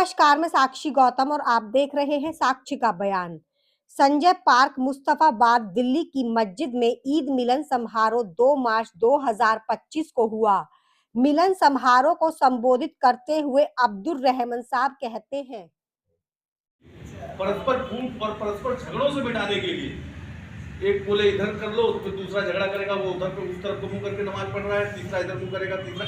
नमस्कार, मैं साक्षी गौतम और आप देख रहे हैं साक्षी का बयान। संजय पार्क, मुस्तफाबाद, दिल्ली की मस्जिद में ईद मिलन समारोह 2 मार्च 2025 को हुआ। मिलन समारोह को संबोधित करते हुए अब्दुल रहमान साहब कहते हैं, परस्पर फूट और परस्पर झगड़ों से मिटाने के लिए एक बोले इधर कर लो, फिर दूसरा झगड़ा करेगा, वो उधर पे उस तरफ को मुंह करके नमाज पढ़ रहा है, तीसरा इधर मुंह करेगा, तीसरा।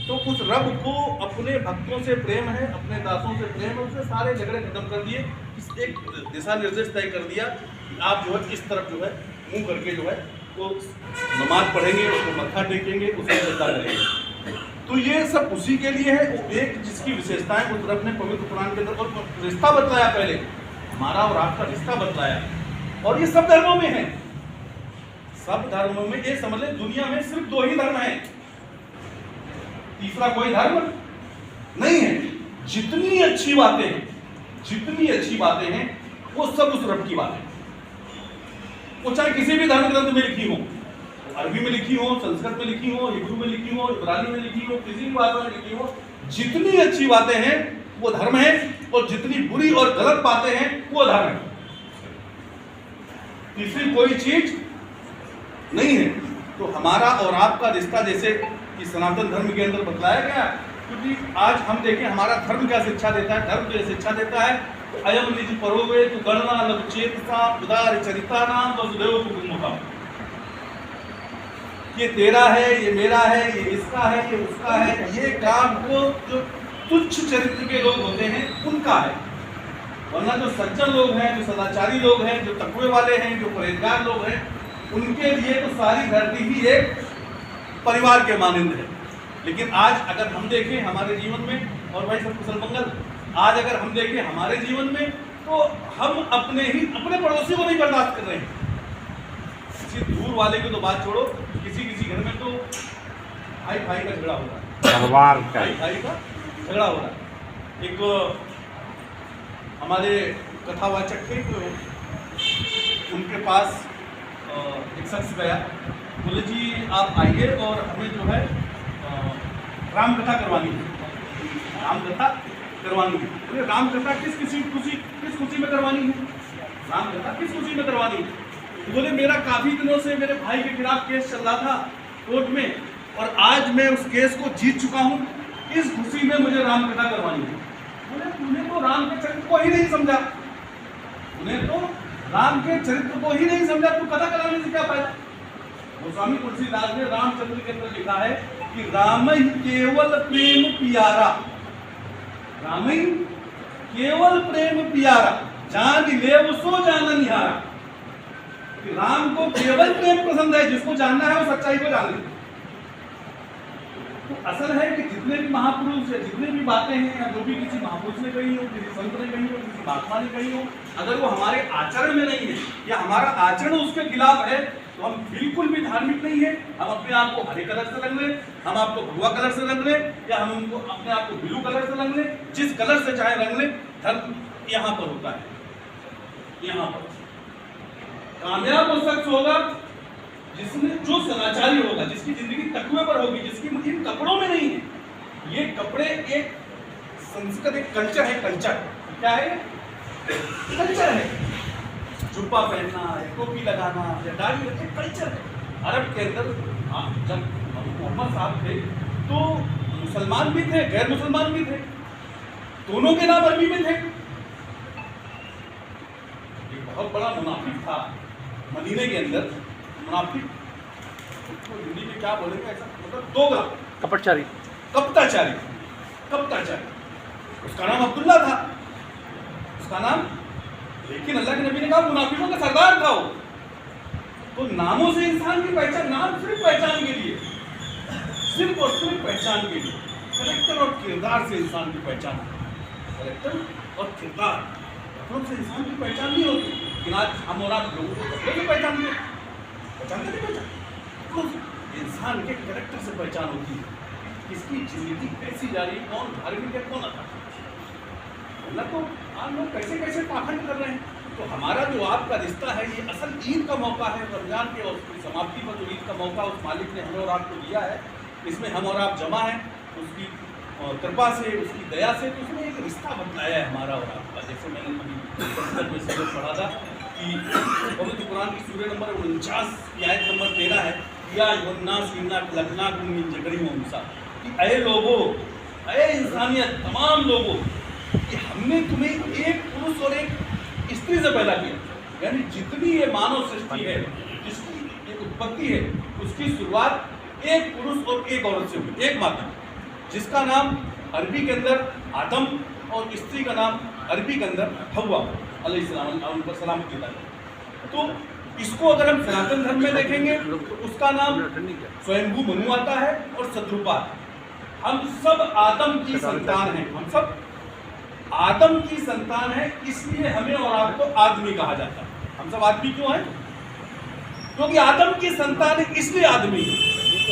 तो उस रब को अपने भक्तों से प्रेम है, अपने दासों से प्रेम है, उसने सारे झगड़े खत्म कर दिए। इस एक दिशा निर्देश तय कर दिया कि आप जो है इस तरफ जो है मुंह करके जो है वो नमाज पढ़ेंगे, उसको मत्था टेकेंगे, उसको सजदा करेंगे। तो ये सब उसी के लिए है। वो एक जिसकी विशेषताएं उस रब ने पवित्र कुरान के अंदर और रिश्ता बतलाया, पहले हमारा और आपका रिश्ता बतलाया, और ये सब धर्मों में है। सब धर्मों में ये समझ लें, दुनिया में सिर्फ 2 ही धर्म हैं, तीसरा कोई धर्म नहीं है। जितनी अच्छी बातें हैं वो सब उस रब की बातें, वो चाहे किसी भी धर्म ग्रंथ में लिखी हो, अरबी में लिखी हो, संस्कृत में लिखी हो, हिब्रू में लिखी हो, इब्रानी में लिखी हो, किसी भी भाषा में लिखी हो, जितनी अच्छी बातें हैं वो धर्म है, और जितनी बुरी और गलत बातें हैं वो धर्म है। तीसरी कोई चीज नहीं है। तो हमारा और आपका रिश्ता जैसे कि सनातन धर्म के अंदर बतलाया गया, क्योंकि आज हम देखें हमारा धर्म क्या शिक्षा देता है। धर्म जो शिक्षा देता है, अयम निज परोवे तु गणना लघु चेतसा उदार चरिता नाम वसुदेव कुटुंबकम। ये तेरा है, ये मेरा है, ये इसका है, ये उसका है, ये काम को जो तुच्छ चरित्र के लोग होते हैं उनका है। वरना जो सज्जन लोग हैं, जो सदाचारी लोग हैं, जो तकवे वाले हैं, जो परहेजगार लोग हैं, उनके लिए तो सारी धरती ही एक परिवार के मानंद है। लेकिन आज अगर हम देखें हमारे जीवन में, और भाई सब कुशल मंगल, आज अगर हम देखें हमारे जीवन में, तो हम अपने पड़ोसी को नहीं बर्दाश्त कर रहे हैं। किसी दूर वाले की तो बात छोड़ो, किसी घर में तो भाई का झगड़ा हो रहा है, भाई का झगड़ा हो रहा है। एक हमारे कथावाचक थे, तो उनके पास एक शख्स गया, बोले जी आप आइए और हमें जो है राम कथा करवानी है। बोले राम कथा किस खुशी में करवानी है? राम कथा किस खुशी में करवानी है? तो बोले मेरा काफ़ी दिनों से मेरे भाई के खिलाफ केस चल रहा था कोर्ट में, और आज मैं उस केस को जीत चुका हूँ, इस खुशी में मुझे राम कथा करवानी है। बोले तूने तो राम के चरित्र को ही नहीं समझा, तू कथा कराने से क्या फायदा? गोस्वामी तुलसीदास ने रामचंद्र के अंदर लिखा है कि राम ही केवल प्रेम पियारा, राम ही केवल प्रेम पियारा, जान ले सो जाना निहारा। राम को केवल प्रेम पसंद है, जिसको जानना है वो सच्चाई को जान ले। तो असल है कि जितने भी महापुरुष या जितने भी बातें हैं, या जो भी किसी महापुरुष ने कही हो, किसी संत ने कही हो, किसी महात्मा ने कही हो, अगर वो हमारे आचरण में नहीं है या हमारा आचरण उसके खिलाफ है, तो हम बिल्कुल भी धार्मिक नहीं है। हम अपने आप को हरे कलर से रंग लें, हम आपको भगवा कलर से रंग लें, या हम उनको अपने आप को ब्लू कलर से रंग लें, जिस कलर से चाहे रंग लें, धर्म यहाँ पर होता है। यहाँ पर कामयाब वो शख्स होगा जिसने, जो सदाचारी होगा, जिसकी जिंदगी तकवे पर होगी, जिसकी इन कपड़ों में नहीं है। ये कपड़े एक संस्कृत, एक कल्चर है। कल्चर क्या है? कल्चर है। जुब्बा पहनना या टोपी लगाना या दाढ़ी रखना, कल्चर है। अरब के अंदर जब मोहम्मद साहब थे तो मुसलमान भी थे, गैर मुसलमान भी थे, दोनों के नाम अरबी में थे। एक बहुत बड़ा मुनाफिक था मदीने के अंदर। मुनाफिक तो हिंदी में क्या बोलेंगे, ऐसा मतलब दोगला, कपटाचारी। उसका नाम अब्दुल्ला था, उसका नाम। लेकिन अल्लाह के नबी ने कहा मुनाफिकों का सरदार था वो। तो नामों से इंसान की पहचान, नाम सिर्फ पहचान के लिए, सिर्फ और सिर्फ पहचान के लिए। कैरेक्टर और किरदार से इंसान की पहचान, कैरेक्टर और किरदार, कपड़ों से इंसान की पहचान नहीं होती। लेकिन आज हम और आप लोगों को कपड़े से पहचानते हैं, तो इंसान के कैरेक्टर से पहचान होती है, किसकी जिंदगी कैसी जा रही है, कौन धार्मिक है, कौन अधार्मिक। तो आप लोग कैसे कैसे पाखंड कर रहे हैं। तो हमारा जो आपका रिश्ता है, ये असल ईद का मौका है, रमजान के और समाप्ति पर जो ईद का मौका उस मालिक ने हमें और आपको दिया है, इसमें हम और आप जमा हैं, उसकी कृपा से, उसकी दया से, तो उसने एक रिश्ता बतलाया है हमारा और आपका। जैसे मैंने अभी संस्कृत में सूरत पढ़ा था कि पवित्र कुरान की सूरह नंबर 49 की आयत नंबर 13 है, या युन्नास इन्ना खलकनाकुम मिन ज़करिन व उन्सा, कि अय लोगों, अय इंसानियत, तमाम लोगों, कि हमने तुम्हें एक पुरुष और एक स्त्री से पैदा किया। यानी जितनी ये मानव सृष्टि है, जिसकी एक उत्पत्ति है, उसकी शुरुआत एक पुरुष और एक औरत से हुई, एक माता, जिसका नाम अरबी के अंदर आदम और स्त्री का नाम अरबी के अंदर हव्वा अलैहिस्सलाम, उन पर सलामत किया। तो इसको अगर हम सनातन धर्म में देखेंगे तो उसका नाम स्वयंभू मनु आता है और शत्रुपा। हम सब आदम की संतान हैं, हम सब आदम की संतान है, इसलिए हमें और आपको आदमी कहा जाता है। हम सब आदमी क्यों हैं? क्योंकि आदम की संतान है, इसलिए आदमी है।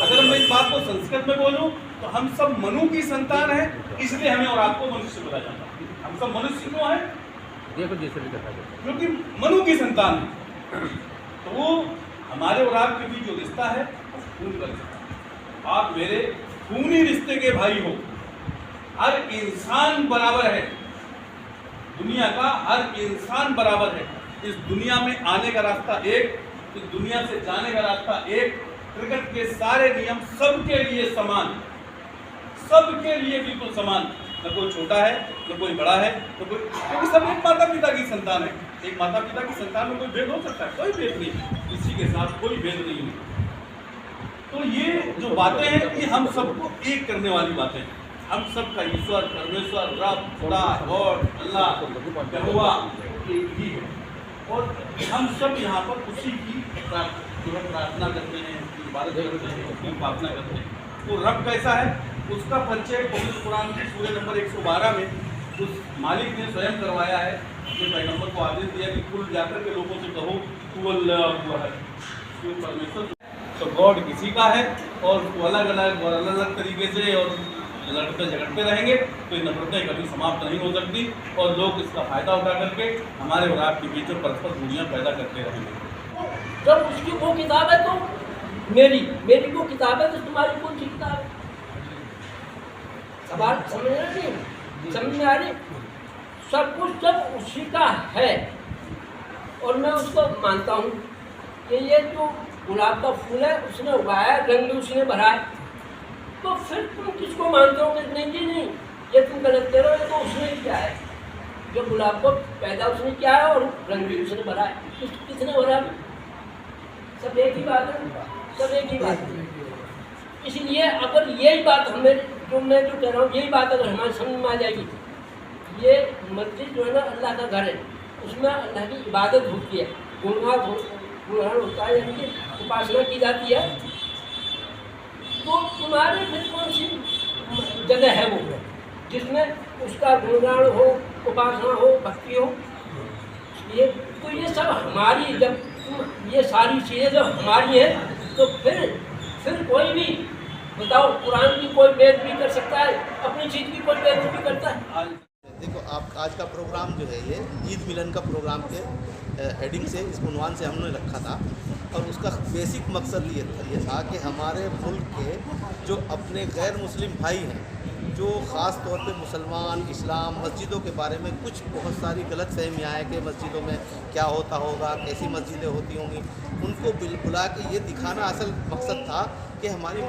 अगर मैं इस बात को संस्कृत में बोलूं तो हम सब मनु की संतान है, इसलिए हमें और आपको मनुष्य बोला जाता है। हम सब मनुष्य क्यों हैं? देखो जैसे भी करता है, क्योंकि मनु की संतान है। तो वो हमारे और आपके बीच जो रिश्ता है वो खून का रिश्ता है। आप मेरे खूनी रिश्ते के भाई हो। हर इंसान बराबर है, दुनिया का हर इंसान बराबर है। इस दुनिया में आने का रास्ता एक, इस दुनिया से जाने का रास्ता एक। क्रिकेट के सारे नियम सबके लिए समान, सबके लिए बिल्कुल समान। न कोई छोटा है, न कोई बड़ा है, न कोई, क्योंकि सब एक माता पिता की संतान है। एक माता पिता की संतान में कोई भेद हो सकता है? कोई भेद नहीं, किसी के साथ कोई भेद नहीं है। तो ये जो बातें हैं ये हम सबको एक करने वाली बातें हैं। हम सबका ईश्वर, परमेश्वर, रब, खुदा, गॉड, अल्लाह, यहोवा एक ही है। और हम सब यहाँ पर उसी की जो है प्रार्थना करते हैं, इबादत करते हैं, उसकी उपासना करते हैं। तो रब कैसा है उसका परिचय पवित्र कुरान की सूरह नंबर 112 में उस मालिक ने स्वयं करवाया है। अपने पैगंबर को आदेश दिया कि कुल जाकर के लोगों से कहो तू अल्लाह है, तू परमेश्वर। तो गॉड किसी का है और वो अलग अलग और अलग अलग तरीके से और लड़ते झगड़ते रहेंगे तो ये नफरतें कभी समाप्त नहीं हो सकती और लोग इसका फायदा उठा करके हमारे और आपके बीच में परस्पर दूरियां पैदा करते रहेंगे। जब उसकी वो किताब है तो मेरी वो किताब है तो तुम्हारी कौन सी किताब है? सवाल समझ में आ रही? सब कुछ जब उसी का है और मैं उसको मानता हूँ कि ये जो गुलाब का फूल है उसने उगाया, रंग उसने भरा है, तो फिर तुम किसको मानते हो कि नहीं जी नहीं ये तुम गलत कह रहे हो, ये तो उसने किया है। जो गुलाब को पैदा उसने किया है और रंग भी उसने भरा है, किसने भरा है? सब एक ही बात है, सब एक ही बात है। इसलिए अगर यही बात हमें मैं जो कह रहा हूँ यही बात अगर हमारी समझ में आ जाएगी, ये मस्जिद जो है ना अल्लाह का घर है, उसमें अल्लाह की इबादत होती है, गुणगान होता है, यानी कि उपासना की जाती है। तो तुम्हारे फिर कौन सी जगह है वो जिसमें उसका गुणगान हो, उपासना हो, भक्ति हो? ये तो ये सब हमारी, जब तुम ये सारी चीज़ें जब हमारी हैं तो फिर कोई भी बताओ कुरान की कोई बेइज्जती भी कर सकता है, अपनी चीज़ की कोई बेइज्जती भी करता है? देखो आप आज का प्रोग्राम जो है ये ईद मिलन का प्रोग्राम के हेडिंग से, इस उन्वान से हमने रखा था और उसका बेसिक मकसद ये था कि हमारे मुल्क के जो अपने गैर मुस्लिम भाई हैं, जो ख़ास तौर पे मुसलमान, इस्लाम, मस्जिदों के बारे में कुछ बहुत सारी गलत फहमियाँ हैं कि मस्जिदों में क्या होता होगा, कैसी मस्जिदें होती होंगी, उनको बुला के ये दिखाना असल मकसद था कि हमारी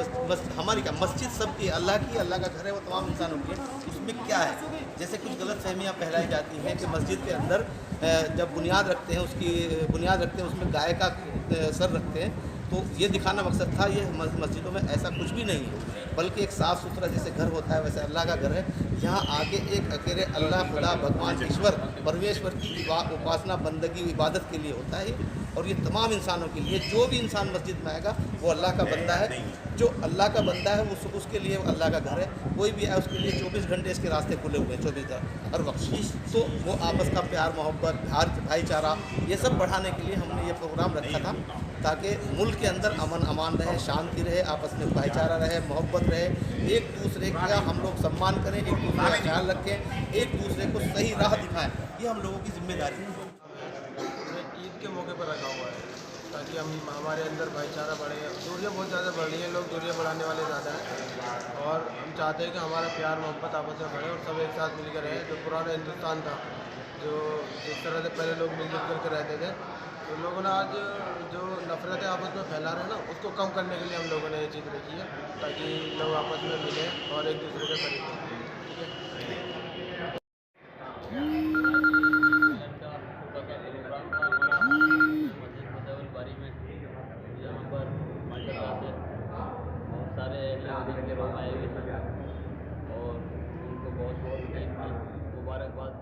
हमारी क्या मस्जिद सबकी अल्लाह की, अल्लाह का घर है, वो तमाम इंसानों की है। उसमें क्या है, जैसे कुछ गलत फहमियाँ फैलाई जाती हैं कि मस्जिद के अंदर जब बुनियाद रखते हैं, उसमें गाय का सर रखते हैं, तो ये दिखाना मकसद था। ये मस्जिदों में ऐसा कुछ भी नहीं है, बल्कि एक साफ़ सुथरा जैसे घर होता है वैसे अल्लाह का घर है। यहाँ आके एक अकेले अल्लाह, खुदा, भगवान, ईश्वर, परमेश्वर की उपासना, बंदगी, इबादत के लिए होता है। और ये तमाम इंसानों के लिए, जो भी इंसान मस्जिद में आएगा वो अल्लाह का बंदा है। जो अल्लाह का बंदा है वो उसके लिए अल्लाह का घर है। कोई भी आए उसके लिए 24 घंटे इसके रास्ते खुले हुए हैं, 24 हर वक्त। तो वो आपस का प्यार, मोहब्बत, भाईचारा, ये सब बढ़ाने के लिए हमने ये प्रोग्राम रखा था, ताकि मुल्क के अंदर अमन अमान रहे, शांति रहे, आपस में भाईचारा रहे, मोहब्बत रहे, एक दूसरे का हम लोग सम्मान करें, एक दूसरे का ख्याल रखें, एक दूसरे को सही राह दिखाएं। ये हम लोगों की जिम्मेदारी है। ईद के मौके पर रखा हुआ है ताकि कि हमारे अंदर भाईचारा बढ़े। दूरियाँ बहुत ज़्यादा बढ़ रही हैं, लोग दूरियाँ बढ़ाने वाले ज़्यादा हैं, और हम चाहते हैं कि हमारा प्यार मोहब्बत आपस में बढ़े और सब एक साथ मिलकर रहें। जो पुराना हिंदुस्तान था, जो जिस तरह से पहले लोग मिलजुल करके रहते थे, तो लोगों ने आज जो नफ़रतें आपस में फैला रहे हैं ना, उसको कम करने के लिए हम लोगों ने ये चीज़ रखी है, ताकि लोग आपस में मिलें और एक दूसरे के करीब हों। ठीक है। यहाँ पर माशाल्लाह से बहुत सारे लोग आए हुए थे और उनको बहुत बहुत ईद की मुबारकबाद